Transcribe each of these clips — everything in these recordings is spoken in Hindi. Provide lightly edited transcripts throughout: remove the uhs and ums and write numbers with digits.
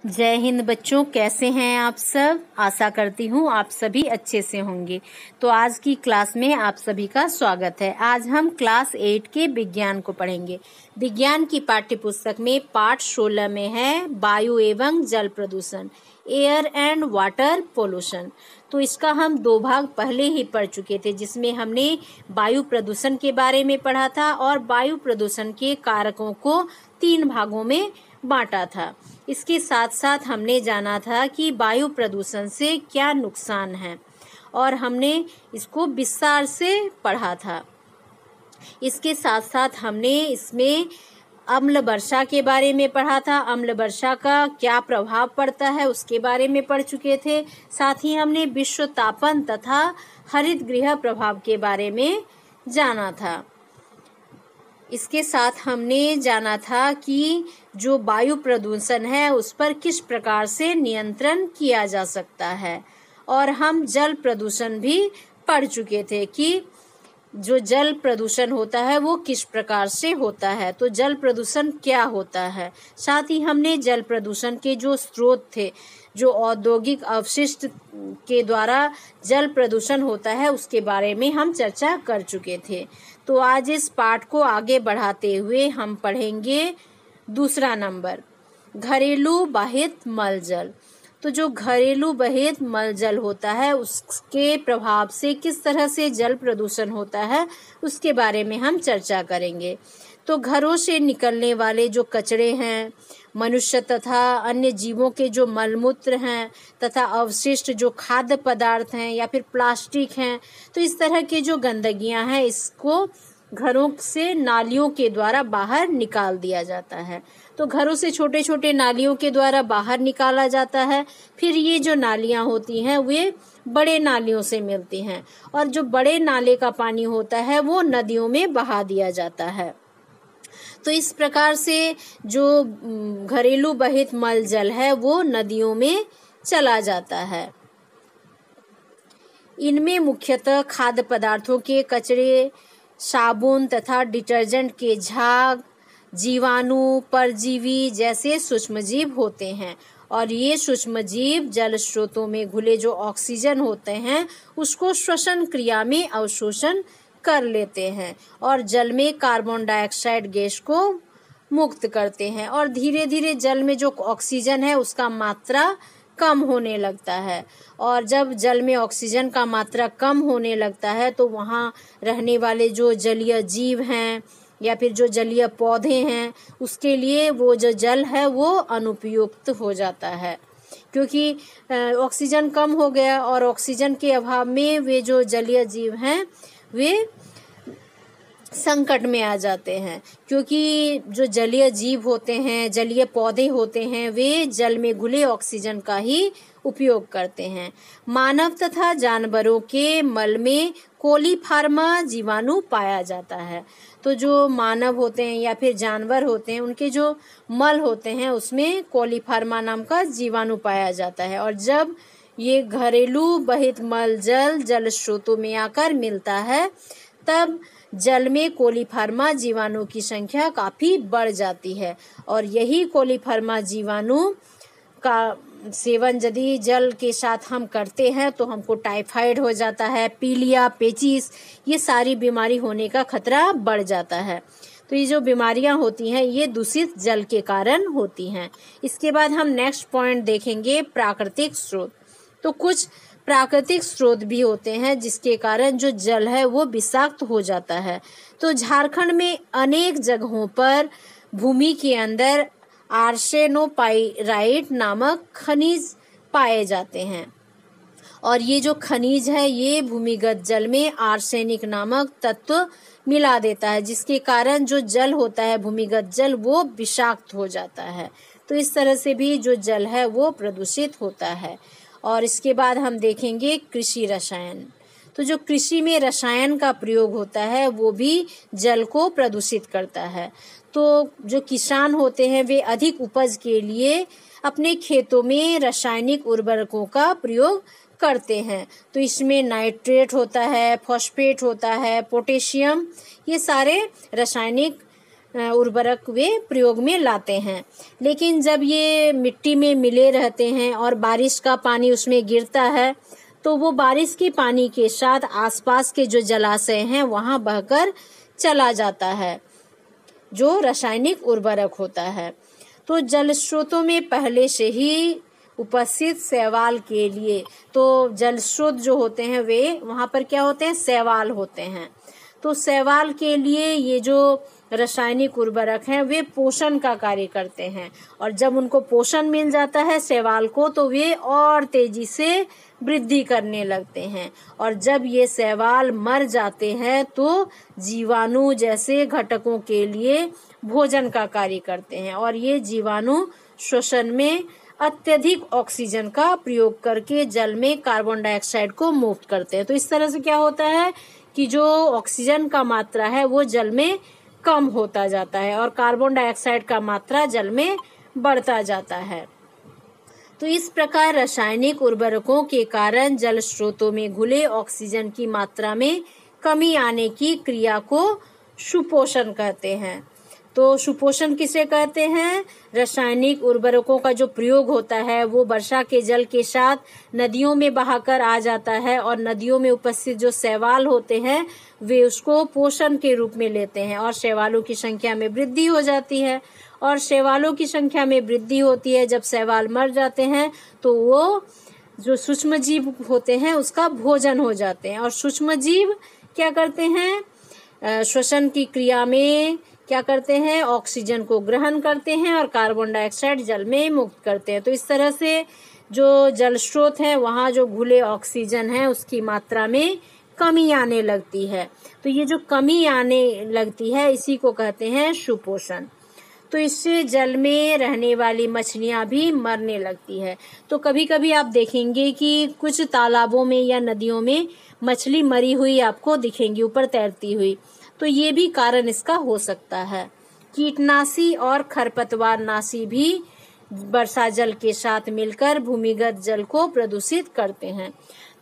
जय हिंद बच्चों, कैसे हैं आप सब। आशा करती हूँ आप सभी अच्छे से होंगे। तो आज की क्लास में आप सभी का स्वागत है। आज हम क्लास 8 के विज्ञान को पढ़ेंगे। विज्ञान की पाठ्य पुस्तक में पाठ 16 में है वायु एवं जल प्रदूषण, एयर एंड वाटर पोल्यूशन। तो इसका हम 2 भाग पहले ही पढ़ चुके थे, जिसमें हमने वायु प्रदूषण के बारे में पढ़ा था और वायु प्रदूषण के कारकों को 3 भागों में बांटा था। इसके साथ साथ हमने जाना था कि वायु प्रदूषण से क्या नुकसान है और हमने इसको विस्तार से पढ़ा था। इसके साथ साथ हमने इसमें अम्ल वर्षा के बारे में पढ़ा था। अम्ल वर्षा का क्या प्रभाव पड़ता है उसके बारे में पढ़ चुके थे। साथ ही हमने विश्व तापन तथा हरित गृह प्रभाव के बारे में जाना था। इसके साथ हमने जाना था कि जो वायु प्रदूषण है उस पर किस प्रकार से नियंत्रण किया जा सकता है, और हम जल प्रदूषण भी पढ़ चुके थे कि जो जल प्रदूषण होता है वो किस प्रकार से होता है। तो जल प्रदूषण क्या होता है। साथ ही हमने जल प्रदूषण के जो स्रोत थे, जो औद्योगिक अपशिष्ट के द्वारा जल प्रदूषण होता है, उसके बारे में हम चर्चा कर चुके थे। तो आज इस पाठ को आगे बढ़ाते हुए हम पढ़ेंगे दूसरा नंबर, घरेलू बाहित मल जल। तो जो घरेलू बहित मल जल होता है उसके प्रभाव से किस तरह से जल प्रदूषण होता है उसके बारे में हम चर्चा करेंगे। तो घरों से निकलने वाले जो कचरे हैं, मनुष्य तथा अन्य जीवों के जो मलमूत्र हैं तथा अवशिष्ट जो खाद्य पदार्थ हैं या फिर प्लास्टिक हैं, तो इस तरह के जो गंदगियां हैं इसको घरों से नालियों के द्वारा बाहर निकाल दिया जाता है। तो घरों से छोटे छोटे नालियों के द्वारा बाहर निकाला जाता है। फिर ये जो नालियां होती हैं वे बड़े नालियों से मिलती हैं और जो बड़े नाले का पानी होता है वो नदियों में बहा दिया जाता है। तो इस प्रकार से जो घरेलू बहित मल जल है वो नदियों में चला जाता है। इनमें मुख्यतः खाद्य पदार्थों के कचरे, साबुन तथा डिटर्जेंट के झाग, जीवाणु, परजीवी जैसे सूक्ष्मजीव होते हैं और ये सूक्ष्मजीव जल स्रोतों में घुले जो ऑक्सीजन होते हैं उसको श्वसन क्रिया में अवशोषण कर लेते हैं और जल में कार्बन डाइऑक्साइड गैस को मुक्त करते हैं और धीरे धीरे जल में जो ऑक्सीजन है उसका मात्रा कम होने लगता है। और जब जल में ऑक्सीजन का मात्रा कम होने लगता है तो वहाँ रहने वाले जो जलीय जीव हैं या फिर जो जलीय पौधे हैं उसके लिए वो जो जल है वो अनुपयुक्त हो जाता है, क्योंकि ऑक्सीजन कम हो गया और ऑक्सीजन के अभाव में वे जो जलीय जीव हैं वे संकट में आ जाते हैं। क्योंकि जो जलीय जीव होते हैं, जलीय पौधे होते हैं, वे जल में घुले ऑक्सीजन का ही उपयोग करते हैं। मानव तथा जानवरों के मल में कोलीफार्मा जीवाणु पाया जाता है। तो जो मानव होते हैं या फिर जानवर होते हैं उनके जो मल होते हैं उसमें कोलीफार्मा नाम का जीवाणु पाया जाता है और जब ये घरेलू बहित मल जल जल स्रोतों में आकर मिलता है तब जल में कोलीफार्मा जीवाणु की संख्या काफी बढ़ जाती है और यही कोलीफार्मा जीवाणु का सेवन यदि जल के साथ हम करते हैं तो हमको टाइफाइड हो जाता है, पीलिया, पेचिस, ये सारी बीमारी होने का खतरा बढ़ जाता है। तो ये जो बीमारियां होती हैं ये दूषित जल के कारण होती हैं। इसके बाद हम नेक्स्ट पॉइंट देखेंगे, प्राकृतिक स्रोत। तो कुछ प्राकृतिक स्रोत भी होते हैं जिसके कारण जो जल है वो विषाक्त हो जाता है। तो झारखंड में अनेक जगहों पर भूमि के अंदर आर्सेनोपाइराइट नामक खनिज पाए जाते हैं और ये जो खनिज है ये भूमिगत जल में आर्सेनिक नामक तत्व मिला देता है, जिसके कारण जो जल होता है भूमिगत जल वो विषाक्त हो जाता है। तो इस तरह से भी जो जल है वो प्रदूषित होता है। और इसके बाद हम देखेंगे कृषि रसायन। तो जो कृषि में रसायन का प्रयोग होता है वो भी जल को प्रदूषित करता है। तो जो किसान होते हैं वे अधिक उपज के लिए अपने खेतों में रासायनिक उर्वरकों का प्रयोग करते हैं। तो इसमें नाइट्रेट होता है, फॉस्फेट होता है, पोटेशियम, ये सारे रासायनिक उर्वरक वे प्रयोग में लाते हैं। लेकिन जब ये मिट्टी में मिले रहते हैं और बारिश का पानी उसमें गिरता है तो वो बारिश के पानी के साथ आसपास के जो जलाशय हैं वहां बहकर चला जाता है, जो रासायनिक उर्वरक होता है। तो जल स्रोतों में पहले से ही उपस्थित शैवाल के लिए, तो जल स्रोत जो होते हैं वे वहां पर क्या होते हैं, शैवाल होते हैं। तो शैवाल के लिए ये जो रासायनिक उर्वरक हैं वे पोषण का कार्य करते हैं, और जब उनको पोषण मिल जाता है शैवाल को तो वे और तेजी से वृद्धि करने लगते हैं, और जब ये शैवाल मर जाते हैं तो जीवाणु जैसे घटकों के लिए भोजन का कार्य करते हैं, और ये जीवाणु श्वसन में अत्यधिक ऑक्सीजन का प्रयोग करके जल में कार्बन डाइऑक्साइड को मुक्त करते हैं। तो इस तरह से क्या होता है कि जो ऑक्सीजन का मात्रा है वो जल में कम होता जाता है और कार्बन डाइऑक्साइड का मात्रा जल में बढ़ता जाता है। तो इस प्रकार रासायनिक उर्वरकों के कारण जल स्रोतों में घुले ऑक्सीजन की मात्रा में कमी आने की क्रिया को सुपोषण कहते हैं। तो सुपोषण किसे कहते हैं? रासायनिक उर्वरकों का जो प्रयोग होता है वो वर्षा के जल के साथ नदियों में बहाकर आ जाता है, और नदियों में उपस्थित जो शैवाल होते हैं वे उसको पोषण के रूप में लेते हैं, और शैवालों की संख्या में वृद्धि हो जाती है। और शैवालों की संख्या में वृद्धि होती है, जब शैवाल मर जाते हैं तो वो जो सूक्ष्म जीव होते हैं उसका भोजन हो जाते हैं। और सूक्ष्म जीव क्या करते हैं? श्वसन की क्रिया में क्या करते हैं? ऑक्सीजन को ग्रहण करते हैं और कार्बन डाइऑक्साइड जल में मुक्त करते हैं। तो इस तरह से जो जल स्रोत है वहाँ जो घुले ऑक्सीजन है उसकी मात्रा में कमी आने लगती है। तो ये जो कमी आने लगती है इसी को कहते हैं सुपोषण। तो इससे जल में रहने वाली मछलियां भी मरने लगती है। तो कभी कभी आप देखेंगे कि कुछ तालाबों में या नदियों में मछली मरी हुई आपको दिखेंगी ऊपर तैरती हुई। तो ये भी कारण इसका हो सकता है। कीटनाशी और खरपतवारनाशी भी वर्षा जल के साथ मिलकर भूमिगत जल को प्रदूषित करते हैं।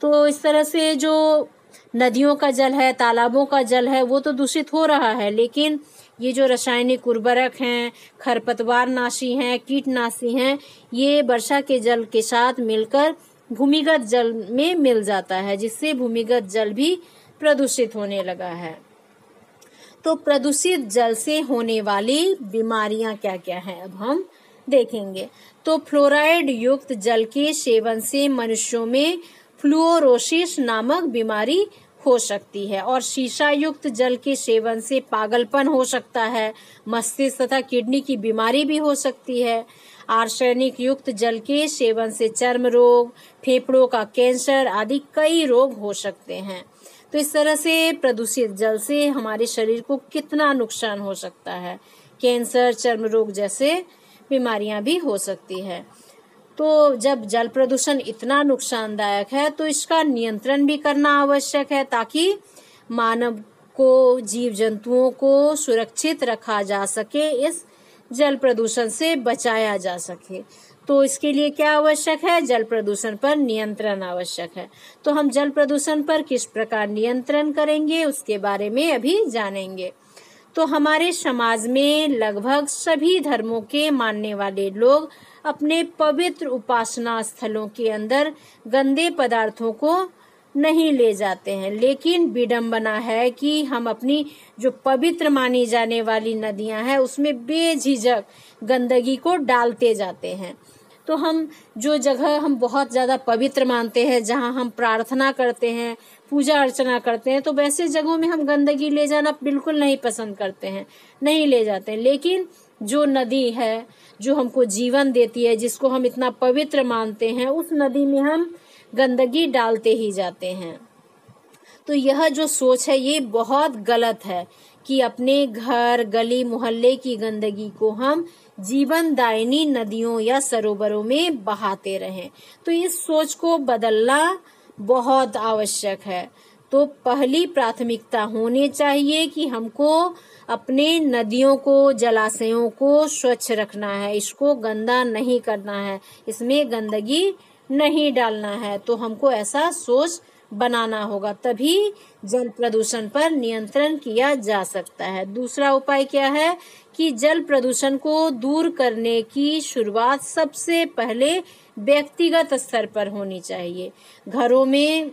तो इस तरह से जो नदियों का जल है, तालाबों का जल है वो तो दूषित हो रहा है, लेकिन ये जो रासायनिक उर्वरक हैं, खरपतवारनाशी हैं, कीटनाशी हैं, ये वर्षा के जल के साथ मिलकर भूमिगत जल में मिल जाता है, जिससे भूमिगत जल भी प्रदूषित होने लगा है। तो प्रदूषित जल से होने वाली बीमारियां क्या क्या हैं अब हम देखेंगे। तो फ्लोराइड युक्त जल के सेवन से मनुष्यों में फ्लूरोसिस नामक बीमारी हो सकती है, और शीशा युक्त जल के सेवन से पागलपन हो सकता है, मस्तिष्क तथा किडनी की बीमारी भी हो सकती है। आर्सेनिक युक्त जल के सेवन से चर्म रोग, फेफड़ों का कैंसर आदि कई रोग हो सकते हैं। तो इस तरह से प्रदूषित जल से हमारे शरीर को कितना नुकसान हो सकता है, कैंसर, चर्म रोग जैसे बीमारियां भी हो सकती है। तो जब जल प्रदूषण इतना नुकसानदायक है तो इसका नियंत्रण भी करना आवश्यक है, ताकि मानव को, जीव जंतुओं को सुरक्षित रखा जा सके, इस जल प्रदूषण से बचाया जा सके। तो इसके लिए क्या आवश्यक है? जल प्रदूषण पर नियंत्रण आवश्यक है। तो हम जल प्रदूषण पर किस प्रकार नियंत्रण करेंगे उसके बारे में अभी जानेंगे। तो हमारे समाज में लगभग सभी धर्मों के मानने वाले लोग अपने पवित्र उपासना स्थलों के अंदर गंदे पदार्थों को नहीं ले जाते हैं, लेकिन विडंबना है कि हम अपनी जो पवित्र मानी जाने वाली नदियां हैं उसमें बेझिझक गंदगी को डालते जाते हैं। तो हम जो जगह हम बहुत ज्यादा पवित्र मानते हैं, जहां हम प्रार्थना करते हैं, पूजा अर्चना करते हैं, तो वैसे जगहों में हम गंदगी ले जाना बिल्कुल नहीं पसंद करते हैं, नहीं ले जाते हैं। लेकिन जो नदी है जो हमको जीवन देती है, जिसको हम इतना पवित्र मानते हैं, उस नदी में हम गंदगी डालते ही जाते हैं। तो यह जो सोच है ये बहुत गलत है कि अपने घर, गली, मोहल्ले की गंदगी को हम जीवनदायिनी नदियों या सरोवरों में बहाते रहें। तो इस सोच को बदलना बहुत आवश्यक है। तो पहली प्राथमिकता होनी चाहिए कि हमको अपने नदियों को, जलाशयों को स्वच्छ रखना है, इसको गंदा नहीं करना है, इसमें गंदगी नहीं डालना है। तो हमको ऐसा सोच बनाना होगा, तभी जल प्रदूषण पर नियंत्रण किया जा सकता है। दूसरा उपाय क्या है कि जल प्रदूषण को दूर करने की शुरुआत सबसे पहले व्यक्तिगत स्तर पर होनी चाहिए। घरों में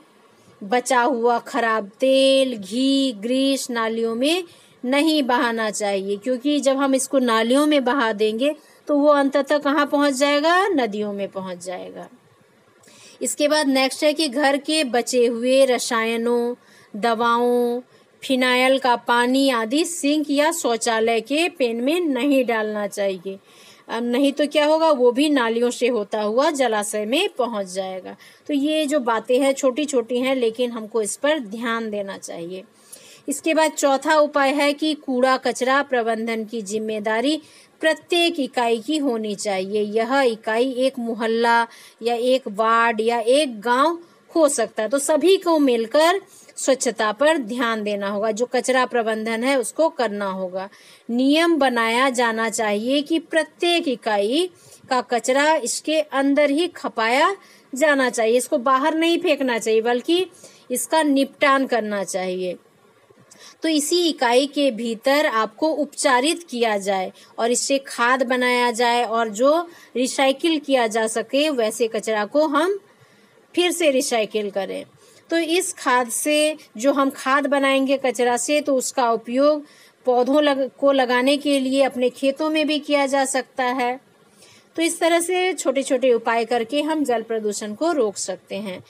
बचा हुआ खराब तेल, घी, ग्रीस नालियों में नहीं बहाना चाहिए, क्योंकि जब हम इसको नालियों में बहा देंगे तो वो अंततः कहाँ पहुंच जाएगा? नदियों में पहुंच जाएगा। इसके बाद नेक्स्ट है कि घर के बचे हुए रसायनों, दवाओं, फिनाइल का पानी आदि सिंक या शौचालय के पेन में नहीं डालना चाहिए। अब नहीं तो क्या होगा? वो भी नालियों से होता हुआ जलाशय में पहुंच जाएगा। तो ये जो बातें हैं छोटी छोटी हैं, लेकिन हमको इस पर ध्यान देना चाहिए। इसके बाद चौथा उपाय है कि कूड़ा कचरा प्रबंधन की जिम्मेदारी प्रत्येक इकाई की होनी चाहिए। यह इकाई एक मोहल्ला या एक वार्ड या एक गांव हो सकता है। तो सभी को मिलकर स्वच्छता पर ध्यान देना होगा। जो कचरा प्रबंधन है उसको करना होगा। नियम बनाया जाना चाहिए कि प्रत्येक इकाई का कचरा इसके अंदर ही खपाया जाना चाहिए। इसको बाहर नहीं फेंकना चाहिए, बल्कि इसका निपटान करना चाहिए। तो इसी इकाई के भीतर आपको उपचारित किया जाए और इससे खाद बनाया जाए, और जो रिसाइकिल किया जा सके वैसे कचरा को हम फिर से रिसाइकिल करें। तो इस खाद से, जो हम खाद बनाएंगे कचरा से, तो उसका उपयोग पौधों को लगाने के लिए अपने खेतों में भी किया जा सकता है। तो इस तरह से छोटे छोटे उपाय करके हम जल प्रदूषण को रोक सकते हैं।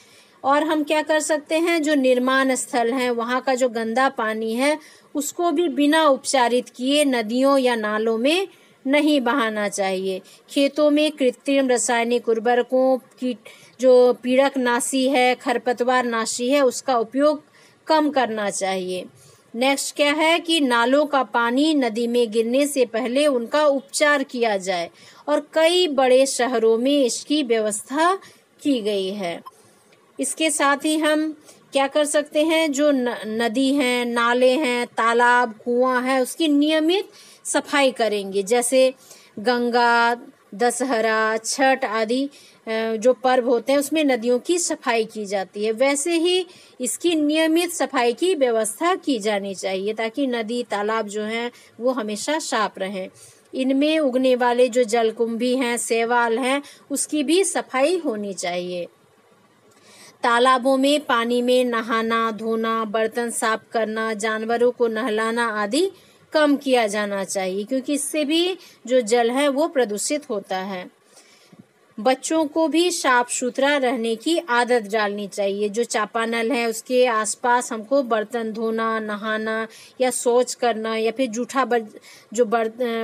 और हम क्या कर सकते हैं? जो निर्माण स्थल हैं वहाँ का जो गंदा पानी है उसको भी बिना उपचारित किए नदियों या नालों में नहीं बहाना चाहिए। खेतों में कृत्रिम रासायनिक उर्वरकों की जो पीड़क नाशी है, खरपतवार नाशी है, उसका उपयोग कम करना चाहिए। नेक्स्ट क्या है कि नालों का पानी नदी में गिरने से पहले उनका उपचार किया जाए, और कई बड़े शहरों में इसकी व्यवस्था की गई है। इसके साथ ही हम क्या कर सकते हैं? जो नदी हैं, नाले हैं, तालाब, कुआं है, उसकी नियमित सफाई करेंगे। जैसे गंगा, दशहरा, छठ आदि जो पर्व होते हैं उसमें नदियों की सफाई की जाती है, वैसे ही इसकी नियमित सफाई की व्यवस्था की जानी चाहिए, ताकि नदी तालाब जो हैं वो हमेशा साफ रहें। इनमें उगने वाले जो जलकुंभी हैं, शैवाल हैं, उसकी भी सफाई होनी चाहिए। तालाबों में पानी में नहाना, धोना, बर्तन साफ करना, जानवरों को नहलाना आदि कम किया जाना चाहिए, क्योंकि इससे भी जो जल है वो प्रदूषित होता है। बच्चों को भी साफ सुथरा रहने की आदत डालनी चाहिए। जो चापानल है उसके आसपास हमको बर्तन धोना, नहाना या शौच करना, या फिर जूठा जो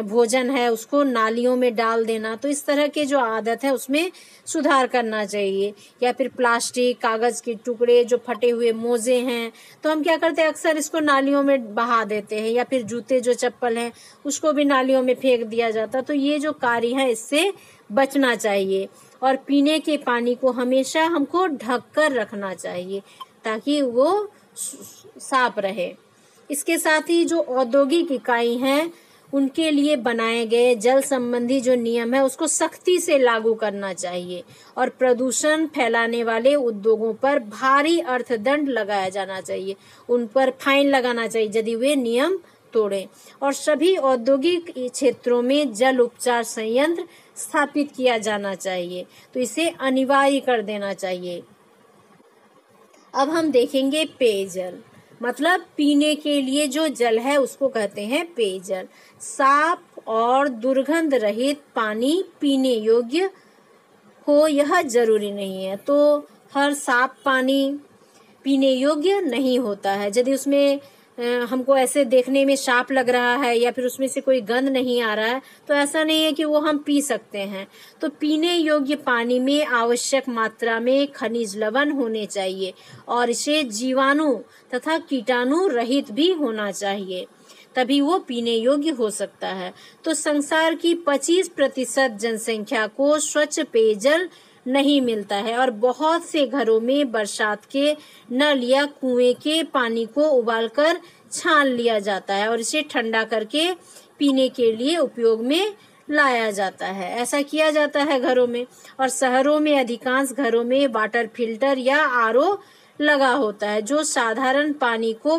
भोजन है उसको नालियों में डाल देना, तो इस तरह के जो आदत है उसमें सुधार करना चाहिए। या फिर प्लास्टिक, कागज के टुकड़े, जो फटे हुए मोजे हैं, तो हम क्या करते हैं? अक्सर इसको नालियों में बहा देते हैं, या फिर जूते जो चप्पल हैं उसको भी नालियों में फेंक दिया जाता। तो ये जो कार्य है इससे बचना चाहिए। और पीने के पानी को हमेशा हमको ढक कर रखना चाहिए ताकि वो साफ रहे। इसके साथ ही जो औद्योगिक इकाई हैं उनके लिए बनाए गए जल संबंधी जो नियम है उसको सख्ती से लागू करना चाहिए, और प्रदूषण फैलाने वाले उद्योगों पर भारी अर्थदंड लगाया जाना चाहिए। उन पर फाइन लगाना चाहिए यदि वे नियम तोड़े। और सभी औद्योगिक क्षेत्रों में जल उपचार संयंत्र स्थापित किया जाना चाहिए, तो इसे अनिवार्य कर देना चाहिए। अब हम देखेंगे पेयजल, मतलब पीने के लिए जो जल है उसको कहते हैं पेयजल। साफ और दुर्गंध रहित पानी पीने योग्य हो यह जरूरी नहीं है। तो हर साफ पानी पीने योग्य नहीं होता है। यदि उसमें हमको ऐसे देखने में साफ लग रहा है या फिर उसमें से कोई गंध नहीं आ रहा है तो ऐसा नहीं है कि वो हम पी सकते हैं। तो पीने योग्य पानी में आवश्यक मात्रा में खनिज लवण होने चाहिए और इसे जीवाणु तथा कीटाणु रहित भी होना चाहिए, तभी वो पीने योग्य हो सकता है। तो संसार की 25% जनसंख्या को स्वच्छ पेयजल नहीं मिलता है और बहुत से घरों में बरसात के नल या कुएं के पानी को उबालकर छान लिया जाता है और इसे ठंडा करके पीने के लिए उपयोग में लाया जाता है। ऐसा किया जाता है घरों में। और शहरों में अधिकांश घरों में वाटर फिल्टर या आरओ लगा होता है जो साधारण पानी को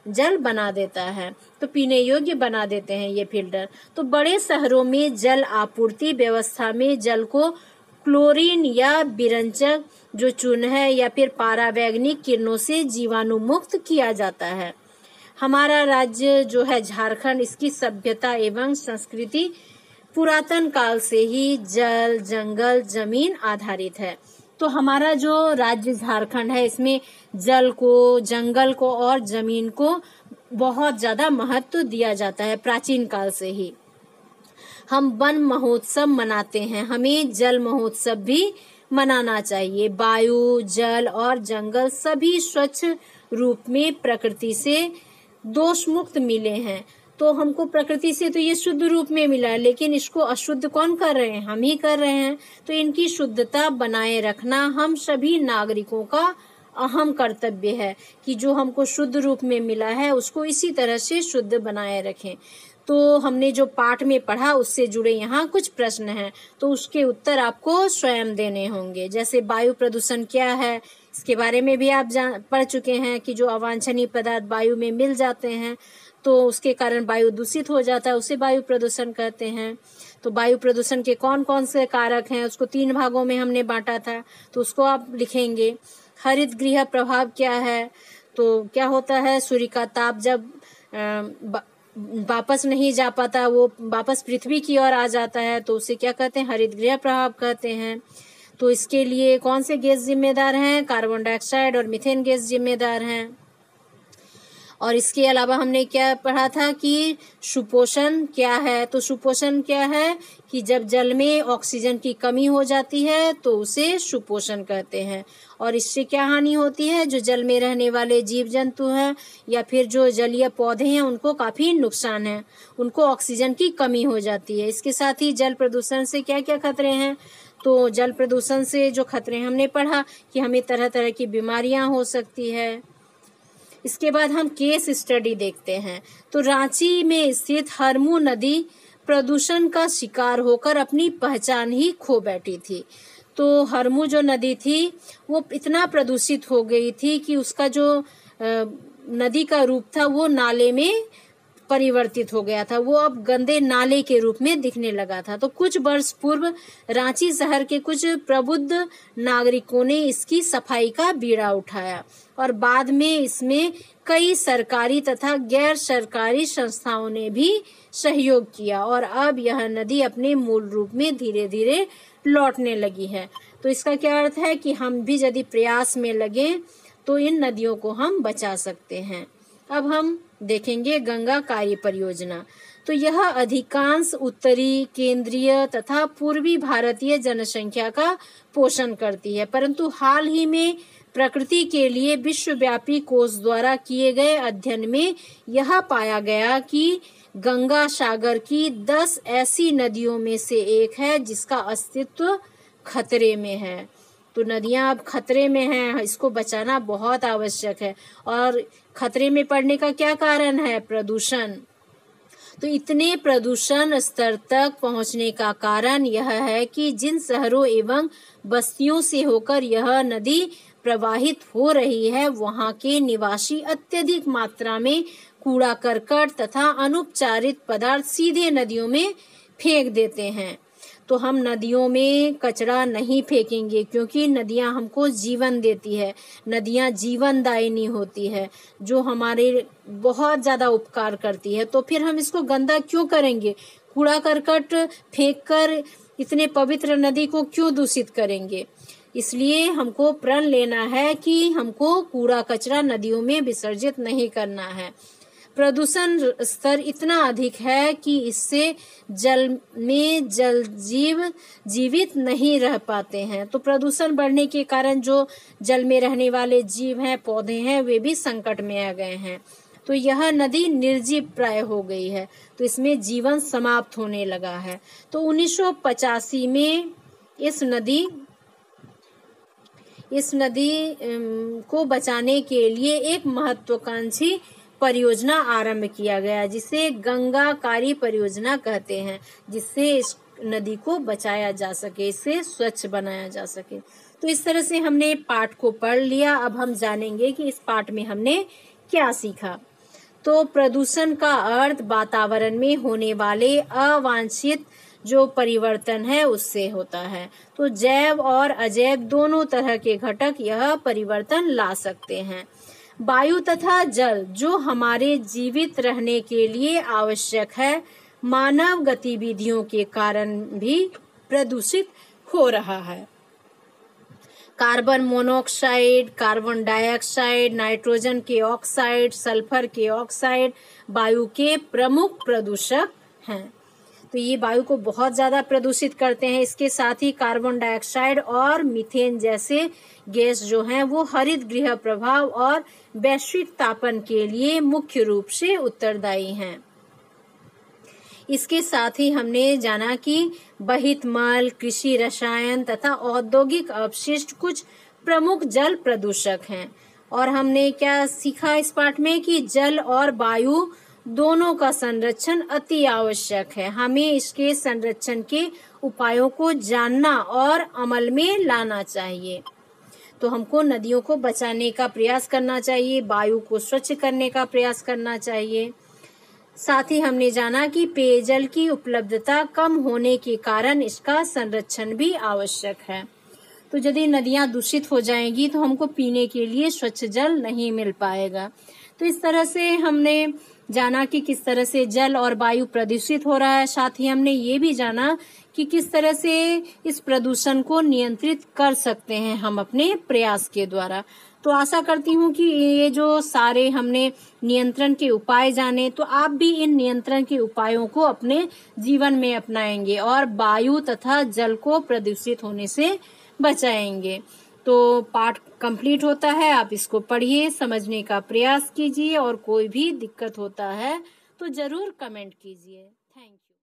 जल बना देता है, तो पीने योग्य बना देते हैं ये फिल्टर। तो बड़े शहरों में जल आपूर्ति व्यवस्था में जल को क्लोरीन या विरंजक जो चूर्ण है या फिर पारावैंगनिक किरणों से जीवाणु मुक्त किया जाता है। हमारा राज्य जो है झारखंड, इसकी सभ्यता एवं संस्कृति पुरातन काल से ही जल, जंगल, जमीन आधारित है। तो हमारा जो राज्य झारखंड है, इसमें जल को, जंगल को और जमीन को बहुत ज्यादा महत्व दिया जाता है प्राचीन काल से ही। हम वन महोत्सव मनाते हैं, हमें जल महोत्सव भी मनाना चाहिए। वायु, जल और जंगल सभी स्वच्छ रूप में प्रकृति से दोष मुक्त मिले हैं। तो हमको प्रकृति से तो ये शुद्ध रूप में मिला है, लेकिन इसको अशुद्ध कौन कर रहे हैं? हम ही कर रहे हैं। तो इनकी शुद्धता बनाए रखना हम सभी नागरिकों का अहम कर्तव्य है कि जो हमको शुद्ध रूप में मिला है उसको इसी तरह से शुद्ध बनाए रखें। तो हमने जो पाठ में पढ़ा उससे जुड़े यहाँ कुछ प्रश्न हैं, तो उसके उत्तर आपको स्वयं देने होंगे। जैसे वायु प्रदूषण क्या है, इसके बारे में भी आप पढ़ चुके हैं कि जो अवांछनीय पदार्थ वायु में मिल जाते हैं तो उसके कारण वायु दूषित हो जाता है, उसे वायु प्रदूषण कहते हैं। तो वायु प्रदूषण के कौन कौन से कारक हैं, उसको 3 भागों में हमने बांटा था, तो उसको आप लिखेंगे। हरित गृह प्रभाव क्या है? तो क्या होता है, सूर्य का ताप जब वापस नहीं जा पाता, वो वापस पृथ्वी की ओर आ जाता है, तो उसे क्या कहते हैं? हरित गृह प्रभाव कहते हैं। तो इसके लिए कौन से गैस जिम्मेदार हैं? कार्बन डाइऑक्साइड और मीथेन गैस जिम्मेदार हैं। और इसके अलावा हमने क्या पढ़ा था कि सुपोषण क्या है? तो सुपोषण क्या है कि जब जल में ऑक्सीजन की कमी हो जाती है तो उसे सुपोषण कहते हैं। और इससे क्या हानि होती है? जो जल में रहने वाले जीव जंतु हैं या फिर जो जलीय पौधे हैं उनको काफी नुकसान है, उनको ऑक्सीजन की कमी हो जाती है। इसके साथ ही जल प्रदूषण से क्या क्या खतरे हैं? तो जल प्रदूषण से जो खतरे हमने पढ़ा कि हमें तरह तरह की बीमारियां हो सकती है। इसके बाद हम केस स्टडी देखते हैं। तो रांची में स्थित हरमू नदी प्रदूषण का शिकार होकर अपनी पहचान ही खो बैठी थी। तो हरमू जो नदी थी वो इतना प्रदूषित हो गई थी कि उसका जो नदी का रूप था वो नाले में परिवर्तित हो गया था, वो अब गंदे नाले के रूप में दिखने लगा था। तो कुछ वर्ष पूर्व रांची शहर के कुछ प्रबुद्ध नागरिकों ने इसकी सफाई का बीड़ा उठाया और बाद में इसमें कई सरकारी तथा गैर सरकारी संस्थाओं ने भी सहयोग किया और अब यह नदी अपने मूल रूप में धीरे धीरे लौटने लगी है। तो इसका क्या अर्थ है कि हम भी यदि प्रयास में लगे तो इन नदियों को हम बचा सकते हैं। अब हम देखेंगे गंगा कार्य परियोजना। तो यह अधिकांश उत्तरी, केंद्रीय तथा पूर्वी भारतीय जनसंख्या का पोषण करती है, परंतु हाल ही में प्रकृति के लिए विश्वव्यापी कोष द्वारा किए गए अध्ययन में यह पाया गया कि गंगा सागर की 10 ऐसी नदियों में से एक है जिसका अस्तित्व खतरे में है। तो नदियां अब खतरे में हैं, इसको बचाना बहुत आवश्यक है। और खतरे में पड़ने का क्या कारण है? प्रदूषण। तो इतने प्रदूषण स्तर तक पहुंचने का कारण यह है कि जिन शहरों एवं बस्तियों से होकर यह नदी प्रवाहित हो रही है वहां के निवासी अत्यधिक मात्रा में कूड़ा करकट तथा अनुपचारित पदार्थ सीधे नदियों में फेंक देते हैं। तो हम नदियों में कचरा नहीं फेंकेंगे क्योंकि नदियां हमको जीवन देती है, नदियां जीवनदायिनी होती है जो हमारे बहुत ज्यादा उपकार करती है। तो फिर हम इसको गंदा क्यों करेंगे? कूड़ा करकट फेंककर इतने पवित्र नदी को क्यों दूषित करेंगे? इसलिए हमको प्रण लेना है कि हमको कूड़ा कचरा नदियों में विसर्जित नहीं करना है। प्रदूषण स्तर इतना अधिक है कि इससे जल में जल जीव जीवित नहीं रह पाते हैं। तो प्रदूषण बढ़ने के कारण जो जल में रहने वाले जीव हैं, पौधे हैं, वे भी संकट में आ गए हैं। तो यह नदी निर्जीव प्राय हो गई है, तो इसमें जीवन समाप्त होने लगा है। तो 1985 में इस नदी को बचाने के लिए एक महत्वाकांक्षी परियोजना आरंभ किया गया जिसे गंगा कार्य परियोजना कहते हैं, जिससे इस नदी को बचाया जा सके, इसे स्वच्छ बनाया जा सके। तो इस तरह से हमने पाठ को पढ़ लिया। अब हम जानेंगे कि इस पाठ में हमने क्या सीखा। तो प्रदूषण का अर्थ वातावरण में होने वाले अवांछित जो परिवर्तन है उससे होता है। तो जैव और अजैव दोनों तरह के घटक यह परिवर्तन ला सकते हैं। वायु तथा जल जो हमारे जीवित रहने के लिए आवश्यक है, मानव गतिविधियों के कारण भी प्रदूषित हो रहा है। Carbon monoxide, carbon dioxide, nitrogen के ऑक्साइड, सल्फर के ऑक्साइड वायु के प्रमुख प्रदूषक हैं। तो ये वायु को बहुत ज्यादा प्रदूषित करते हैं। इसके साथ ही कार्बन डाइऑक्साइड और मीथेन जैसे गैस जो हैं वो हरित गृह प्रभाव और वैश्विक तापन के लिए मुख्य रूप से उत्तरदायी हैं। इसके साथ ही हमने जाना कि बहित मल, कृषि रसायन तथा औद्योगिक अपशिष्ट कुछ प्रमुख जल प्रदूषक हैं। और हमने क्या सीखा इस पाठ में कि जल और वायु दोनों का संरक्षण अति आवश्यक है। हमें इसके संरक्षण के उपायों को जानना और अमल में लाना चाहिए। तो हमको नदियों को बचाने का प्रयास करना चाहिए, वायु को स्वच्छ करने का प्रयास करना चाहिए। साथ ही हमने जाना कि पेयजल की उपलब्धता कम होने के कारण इसका संरक्षण भी आवश्यक है। तो यदि नदियां दूषित हो जाएंगी तो हमको पीने के लिए स्वच्छ जल नहीं मिल पाएगा। तो इस तरह से हमने जाना कि किस तरह से जल और वायु प्रदूषित हो रहा है। साथ ही हमने ये भी जाना कि किस तरह से इस प्रदूषण को नियंत्रित कर सकते हैं हम अपने प्रयास के द्वारा। तो आशा करती हूँ कि ये जो सारे हमने नियंत्रण के उपाय जाने, तो आप भी इन नियंत्रण के उपायों को अपने जीवन में अपनाएंगे और वायु तथा जल को प्रदूषित होने से बचाएंगे। तो पाठ कंप्लीट होता है, आप इसको पढ़िए, समझने का प्रयास कीजिए और कोई भी दिक्कत होता है तो जरूर कमेंट कीजिए। Thank you.